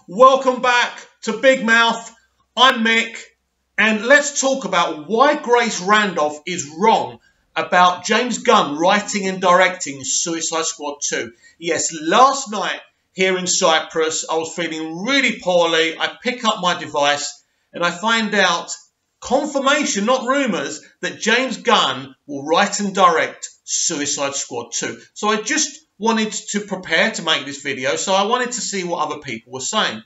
Welcome back to Big Mouth. I'm Mick, and let's talk about why Grace Randolph is wrong about James Gunn writing and directing Suicide Squad 2. Yes, last night here in Cyprus, I was feeling really poorly. I pick up my device and I find out confirmation, not rumours, that James Gunn will write and direct Suicide Squad 2. So I just wanted to prepare to make this video, so I wanted to see what other people were saying.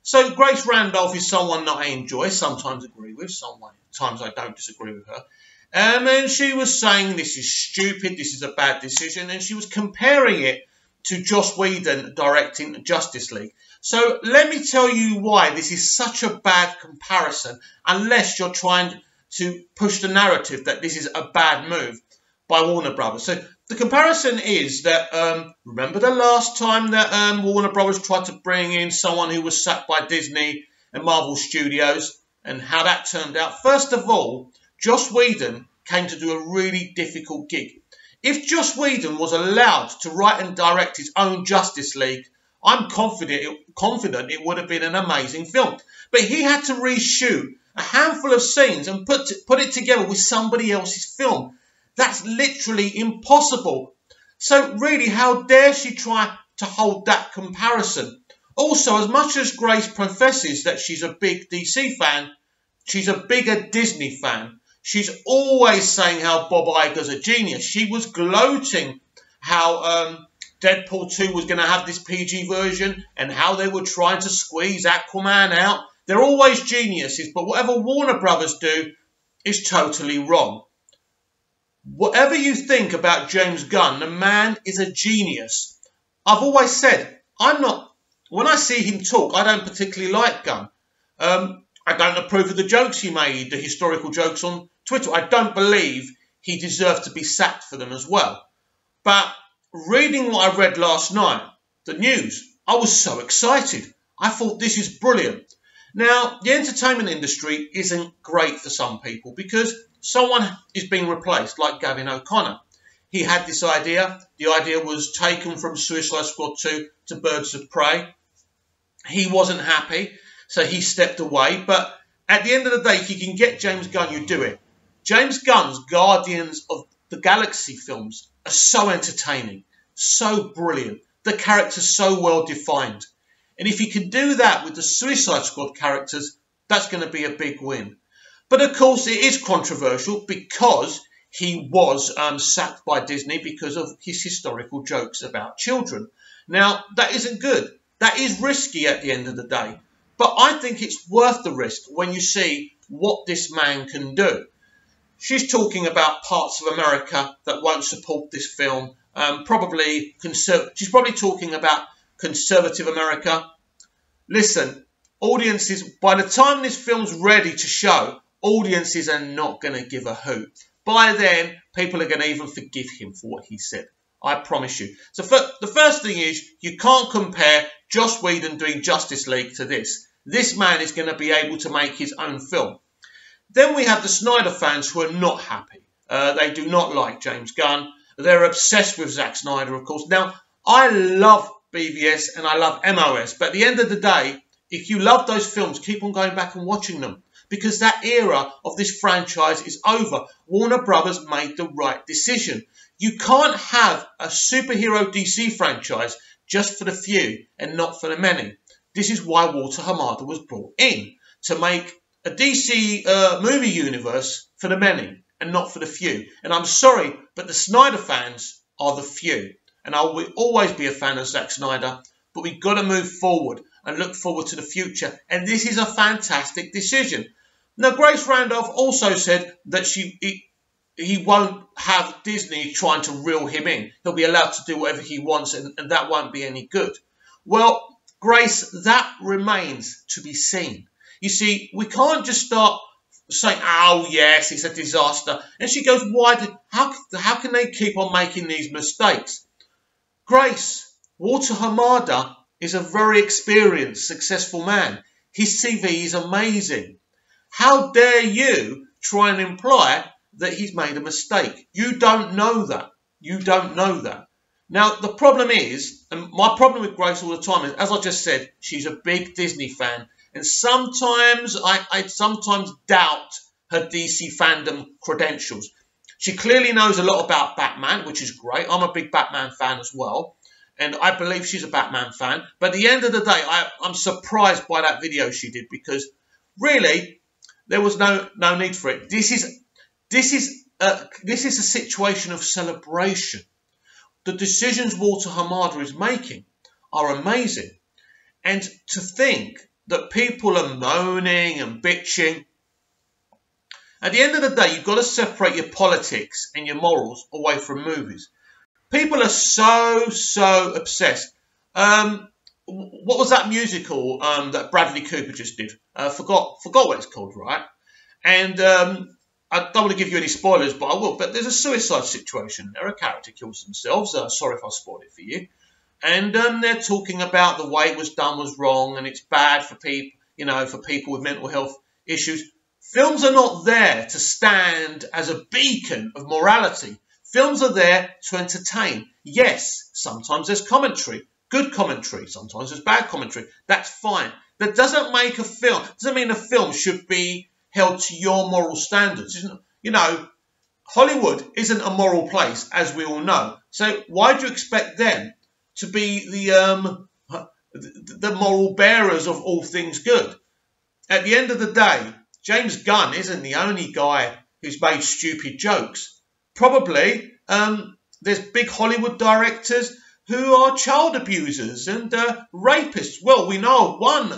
So Grace Randolph is someone that I enjoy, sometimes agree with, sometimes I don't disagree with her. And she was saying this is stupid, this is a bad decision, and she was comparing it to Joss Whedon directing Justice League. So let me tell you why this is such a bad comparison, unless you're trying to push the narrative that this is a bad move by Warner Brothers. So the comparison is that, remember the last time that Warner Brothers tried to bring in someone who was sacked by Disney and Marvel Studios, and how that turned out? First of all, Joss Whedon came to do a really difficult gig. If Joss Whedon was allowed to write and direct his own Justice League, I'm confident it would have been an amazing film. But he had to reshoot a handful of scenes and put it together with somebody else's film. That's literally impossible. So really, how dare she try to hold that comparison? Also, as much as Grace professes that she's a big DC fan, she's a bigger Disney fan. She's always saying how Bob Iger's a genius. She was gloating how Deadpool 2 was going to have this PG version and how they were trying to squeeze Aquaman out. They're always geniuses, but whatever Warner Brothers do is totally wrong. Whatever you think about James Gunn, the man is a genius. I've always said, when I see him talk, I don't particularly like Gunn. I don't approve of the jokes he made, the historical jokes on Twitter. I don't believe he deserved to be sacked for them as well. But reading what I read last night, the news, I was so excited. I thought this is brilliant. Now, the entertainment industry isn't great for some people because someone is being replaced, like Gavin O'Connor. He had this idea. The idea was taken from Suicide Squad 2 to Birds of Prey. He wasn't happy, so he stepped away. But at the end of the day, if you can get James Gunn, you do it. James Gunn's Guardians of the Galaxy films are so entertaining, so brilliant. The characters so well defined. And if he can do that with the Suicide Squad characters, that's going to be a big win. But of course, it is controversial because he was sacked by Disney because of his historical jokes about children. Now, that isn't good. That is risky at the end of the day. But I think it's worth the risk when you see what this man can do. She's talking about parts of America that won't support this film. She's probably talking about conservative America. Listen, audiences, by the time this film's ready to show, audiences are not going to give a hoot. By then, people are going to even forgive him for what he said. I promise you. So the first thing is, you can't compare Joss Whedon doing Justice League to this. This man is going to be able to make his own film. Then we have the Snyder fans who are not happy. They do not like James Gunn. They're obsessed with Zack Snyder, of course. Now, I love BVS and I love MOS. But at the end of the day, if you love those films, keep on going back and watching them. Because that era of this franchise is over. Warner Brothers made the right decision. You can't have a superhero DC franchise just for the few and not for the many. This is why Walter Hamada was brought in, to make a DC movie universe for the many and not for the few. And I'm sorry, but the Snyder fans are the few. And I will always be a fan of Zack Snyder, but we've got to move forward and look forward to the future. And this is a fantastic decision. Now, Grace Randolph also said that he won't have Disney trying to reel him in. He'll be allowed to do whatever he wants, and that won't be any good. Well, Grace, that remains to be seen. You see, we can't just start saying, oh, yes, it's a disaster. And she goes, how can they keep on making these mistakes? Grace, Walter Hamada is a very experienced, successful man. His CV is amazing. How dare you try and imply that he's made a mistake? You don't know that. You don't know that. Now, the problem is, and my problem with Grace all the time is, as I just said, she's a big Disney fan. And sometimes I sometimes doubt her DC fandom credentials. She clearly knows a lot about Batman, which is great. I'm a big Batman fan as well. And I believe she's a Batman fan. But at the end of the day, I'm surprised by that video she did, because really, there was no need for it. This is a situation of celebration. The decisions Walter Hamada is making are amazing. And to think that people are moaning and bitching, at the end of the day, you've got to separate your politics and your morals away from movies. People are so obsessed. What was that musical that Bradley Cooper just did? Forgot what it's called, right? And I don't want to give you any spoilers, but I will. But there's a suicide situation there. A character kills themselves. Sorry if I spoiled it for you. And they're talking about the way it was done was wrong, and it's bad for people, for people with mental health issues. Films are not there to stand as a beacon of morality. Films are there to entertain. Yes, sometimes there's commentary, good commentary. Sometimes there's bad commentary. That's fine. That doesn't make a film. Doesn't mean a film should be held to your moral standards. Hollywood isn't a moral place, as we all know. So why do you expect them to be the moral bearers of all things good? At the end of the day, James Gunn isn't the only guy who's made stupid jokes. Probably there's big Hollywood directors who are child abusers and rapists. Well, we know of one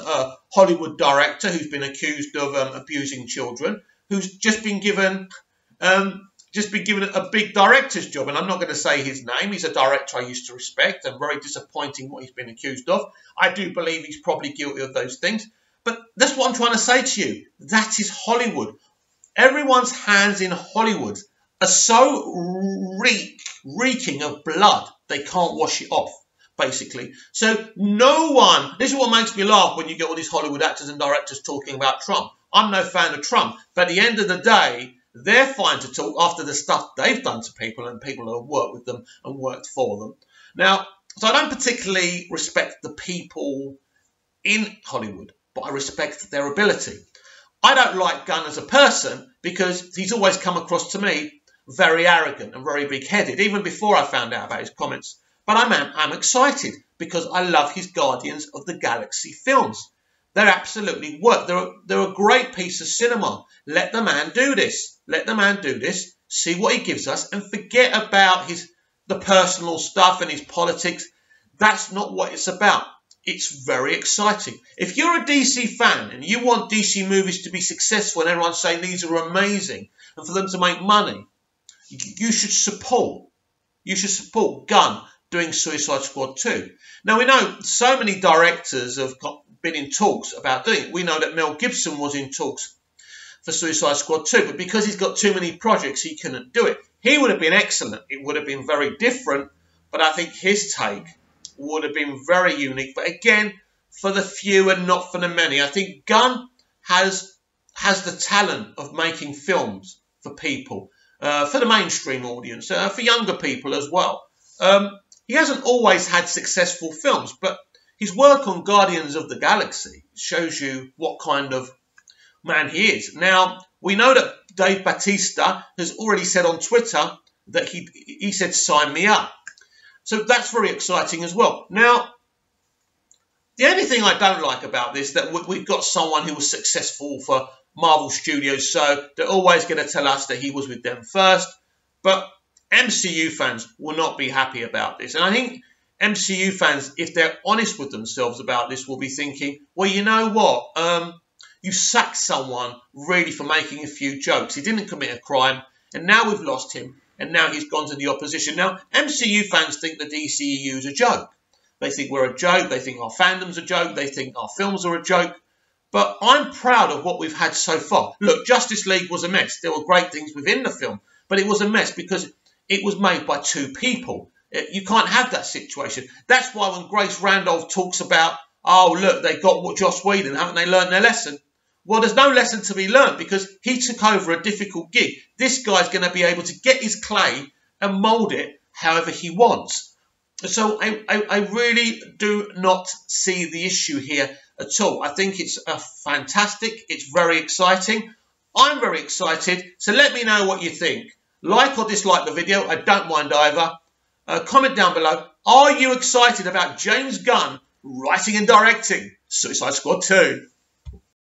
Hollywood director who's been accused of abusing children, who's just been given a big director's job. And I'm not going to say his name. He's a director I used to respect, and very disappointing what he's been accused of. I do believe he's probably guilty of those things. But that's what I'm trying to say to you. That is Hollywood. Everyone's hands in Hollywood are so reeking of blood, they can't wash it off, basically. So no one, this is what makes me laugh when you get all these Hollywood actors and directors talking about Trump. I'm no fan of Trump, but at the end of the day, they're fine to talk after the stuff they've done to people and people who have worked with them and worked for them. Now, so I don't particularly respect the people in Hollywood, but I respect their ability. I don't like Gunn as a person because he's always come across to me very arrogant and very big-headed, even before I found out about his comments. But I'm excited because I love his Guardians of the Galaxy films. They're absolutely work. They're a great piece of cinema. Let the man do this. Let the man do this. See what he gives us and forget about the personal stuff and his politics. That's not what it's about. It's very exciting. If you're a DC fan and you want DC movies to be successful and everyone's saying these are amazing and for them to make money, you should support Gunn doing Suicide Squad 2. Now, we know so many directors have been in talks about doing it. We know that Mel Gibson was in talks for Suicide Squad 2, but because he's got too many projects, he couldn't do it. He would have been excellent. It would have been very different, but I think his take would have been very unique. But again, for the few and not for the many. I think Gunn has the talent of making films for people, for the mainstream audience, for younger people as well. He hasn't always had successful films, but his work on Guardians of the Galaxy shows you what kind of man he is. Now, we know that Dave Bautista has already said on Twitter that he said, sign me up. So that's very exciting as well. Now, the only thing I don't like about this, that we've got someone who was successful for Marvel Studios, so they're always going to tell us that he was with them first. But MCU fans will not be happy about this. And I think MCU fans, if they're honest with themselves about this, will be thinking, well, you know what? You sacked someone really for making a few jokes. He didn't commit a crime, and now we've lost him, and now he's gone to the opposition. Now, MCU fans think the DCEU is a joke. They think we're a joke. They think our fandom's a joke. They think our films are a joke. But I'm proud of what we've had so far. Look, Justice League was a mess. There were great things within the film, but it was a mess because it was made by two people. You can't have that situation. That's why when Grace Randolph talks about, oh, look, they got Joss Whedon, haven't they learned their lesson? Well, there's no lesson to be learned because he took over a difficult gig. This guy's going to be able to get his clay and mould it however he wants. So I really do not see the issue here at all. I think it's fantastic. It's very exciting. I'm very excited. So let me know what you think. Like or dislike the video. I don't mind either. Comment down below. Are you excited about James Gunn writing and directing Suicide Squad 2?